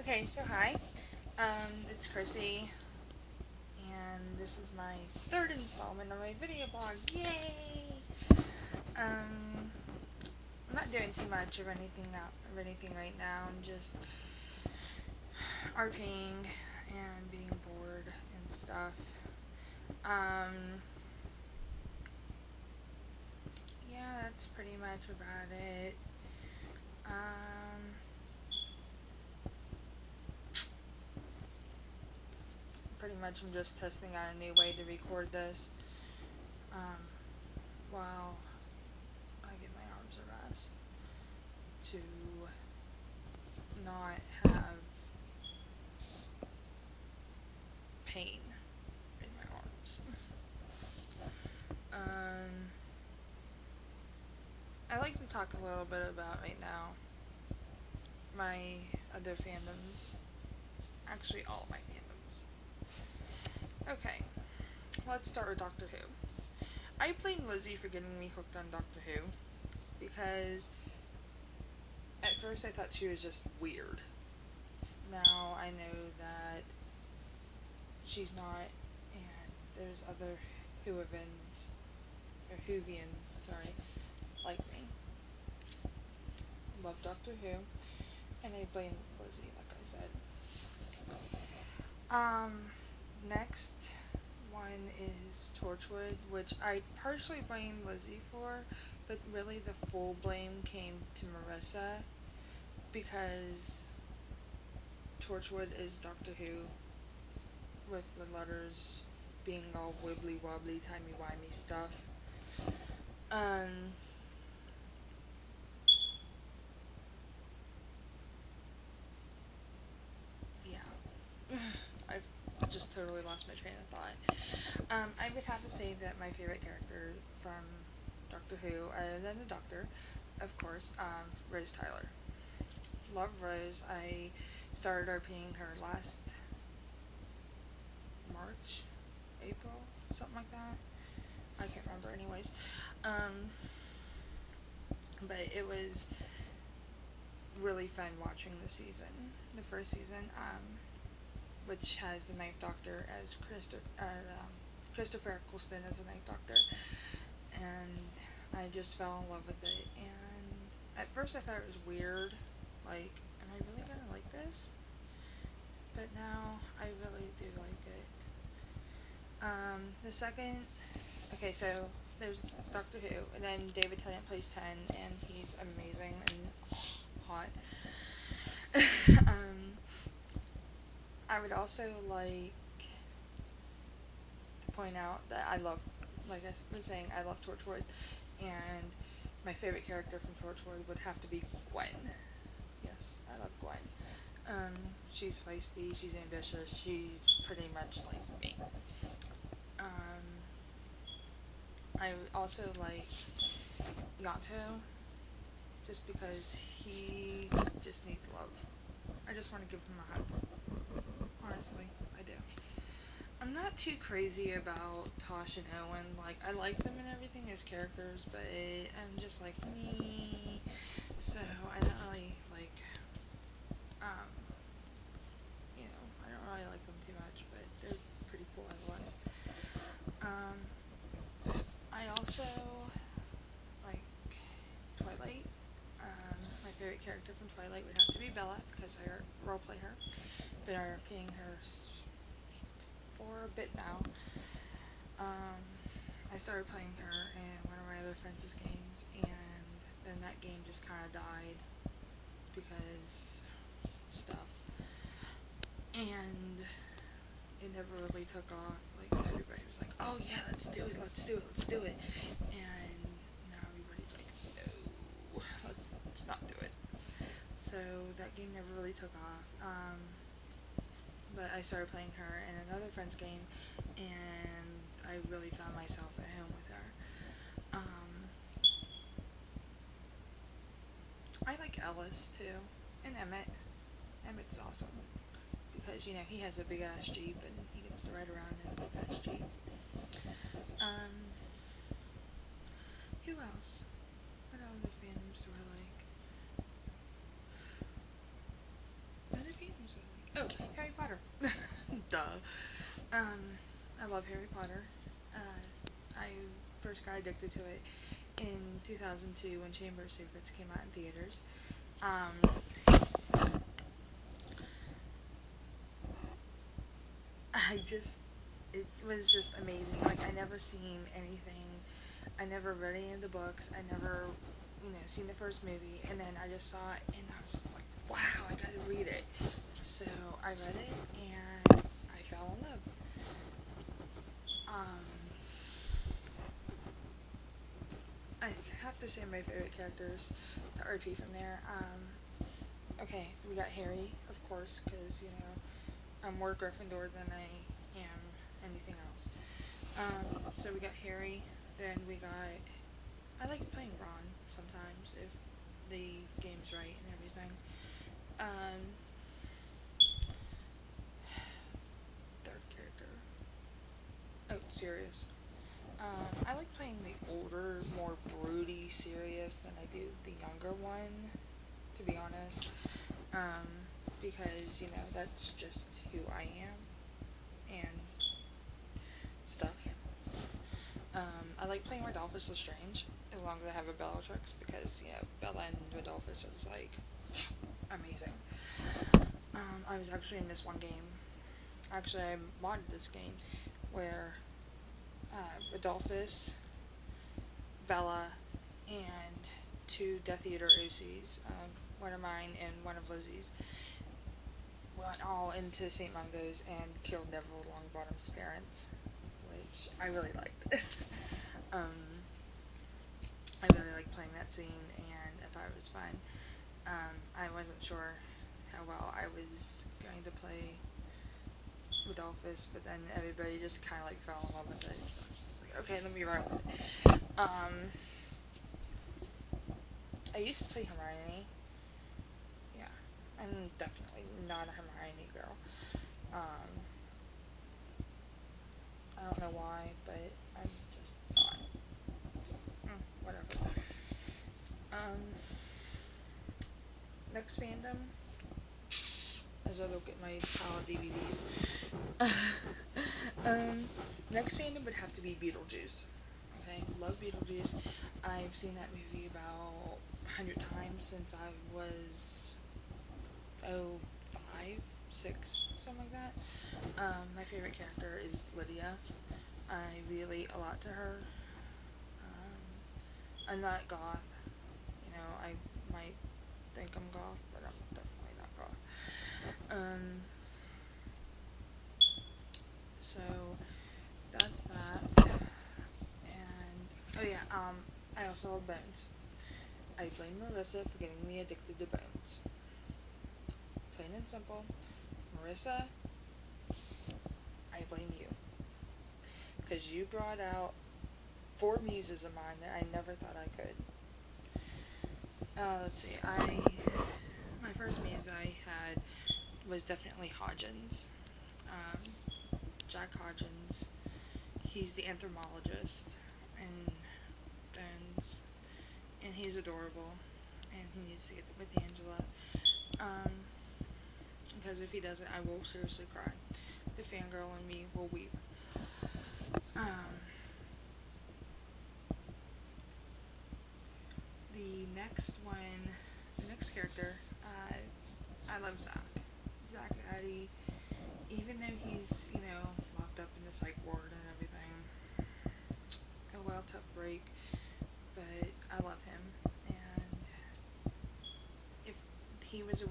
Okay, so hi, it's Chrissy, and this is my third installment of my video blog. Yay! I'm not doing too much of anything right now. I'm just RPing and being bored and stuff. Yeah, that's pretty much about it. Pretty much I'm just testing out a new way to record this, while I give my arms a rest to not have pain in my arms. I like to talk a little bit about right now my other fandoms. Actually, all my fandoms. Okay, let's start with Doctor Who. I blame Lizzie for getting me hooked on Doctor Who because at first I thought she was just weird. Now I know that she's not, and there's other Whovians, or Whovians, sorry, like me. Love Doctor Who, and I blame Lizzie, like I said. Next one is Torchwood, which I partially blame Lizzie for, but really the full blame came to Marissa, because Torchwood is Doctor Who, with the letters being all wibbly wobbly, timey wimey stuff. Yeah. I've just totally lost my train of thought. I would have to say that my favorite character from Doctor Who, other than the Doctor, of course, Rose Tyler. Love Rose. I started RPing her last March, April, something like that. I can't remember anyways. But it was really fun watching the season. The first season, which has the Ninth Doctor as Christopher Eccleston as the Ninth Doctor, and I just fell in love with it. And at first I thought it was weird, like, am I really gonna like this? But now I really do like it. The second, okay, so there's Doctor Who, and then David Tennant plays 10, and he's amazing and hot. I would also like to point out that I love, like I was saying, I love Torchwood, and my favorite character from Torchwood would have to be Gwen. Yes, I love Gwen. She's feisty, she's ambitious, she's pretty much like me. I also like Yato, just because he just needs love. I just want to give him a hug. Honestly, I do. I'm not too crazy about Tosh and Owen. Like, I like them and everything as characters, but I'm just like, me. So, I don't really like, I don't really like them too much, but they're pretty cool otherwise. I also like Twilight. My favorite character from Twilight would have to be Bella, because I roleplay her. Been RPing her for a bit now. I started playing her in one of my other friends' games, and then that game just kind of died because stuff, and it never really took off. Like, everybody was like, oh yeah, let's do it, and now everybody's like, no, let's not do it. So that game never really took off. But I started playing her in another friend's game, and I really found myself at home with her. I like Ellis too, and Emmett. Emmett's awesome, because, you know, he has a big ass Jeep, and he gets to ride around in a big ass Jeep. Who else? What other fandoms do I like? Other fandoms do Oh, Harry Potter. Duh. I love Harry Potter. I first got addicted to it in 2002 when Chamber of Secrets came out in theaters. It was just amazing. Like, I never seen anything. I never read any of the books. I never, seen the first movie. And then I just saw it, and I was just like, wow, I gotta read it. So I read it, and I fell in love. I have to say my favorite characters to repeat from there. Okay, we got Harry, of course, because, I'm more Gryffindor than I am anything else. So we got Harry, then we got, I like playing Ron sometimes, if the game's right and everything. Third character. Oh, Sirius. I like playing the older, more broody Sirius than I do the younger one, to be honest. Because, that's just who I am, and stuff. I like playing Rodolphus Lestrange, as long as I have a Bellatrix, because, Bella and Rodolphus is, like, amazing. I was actually in this one game, actually I modded this game, where, Rodolphus, Bella, and two Death Eater OCs, one of mine and one of Lizzie's, went all into St. Mungo's and killed Neville Longbottom's parents, which I really liked. I really liked playing that scene, and I thought it was fun. I wasn't sure how well I was going to play Rodolphus, but then everybody just kind of, like, fell in love with it, so I was just like, okay, let me run with it. I used to play Hermione. Yeah, I'm definitely not a Hermione girl. I don't know why, but I'm just not. So, whatever. Next fandom, as I look at my pile of DVDs. Next fandom would have to be Beetlejuice. Okay, love Beetlejuice. I've seen that movie about 100 times since I was 5, 6, something like that. My favorite character is Lydia. I relate a lot to her. I'm not goth. I might think I'm goth, but I'm definitely not goth. So that's that. And oh yeah, I also love Bones. I blame Marissa for getting me addicted to Bones. Plain and simple. Marissa, I blame you. Because you brought out 4 muses of mine that I never thought I could. Let's see, my first muse I had was definitely Hodgins. Jack Hodgins. He's the anthropologist in Bones, and he's adorable, and he needs to get with Angela, because if he doesn't, I will seriously cry. The fangirl in me will weep. The next character, I love Zach. Zach Addy, even though he's, locked up in the psych ward and everything. Oh well, tough break, but I love him, and if he was a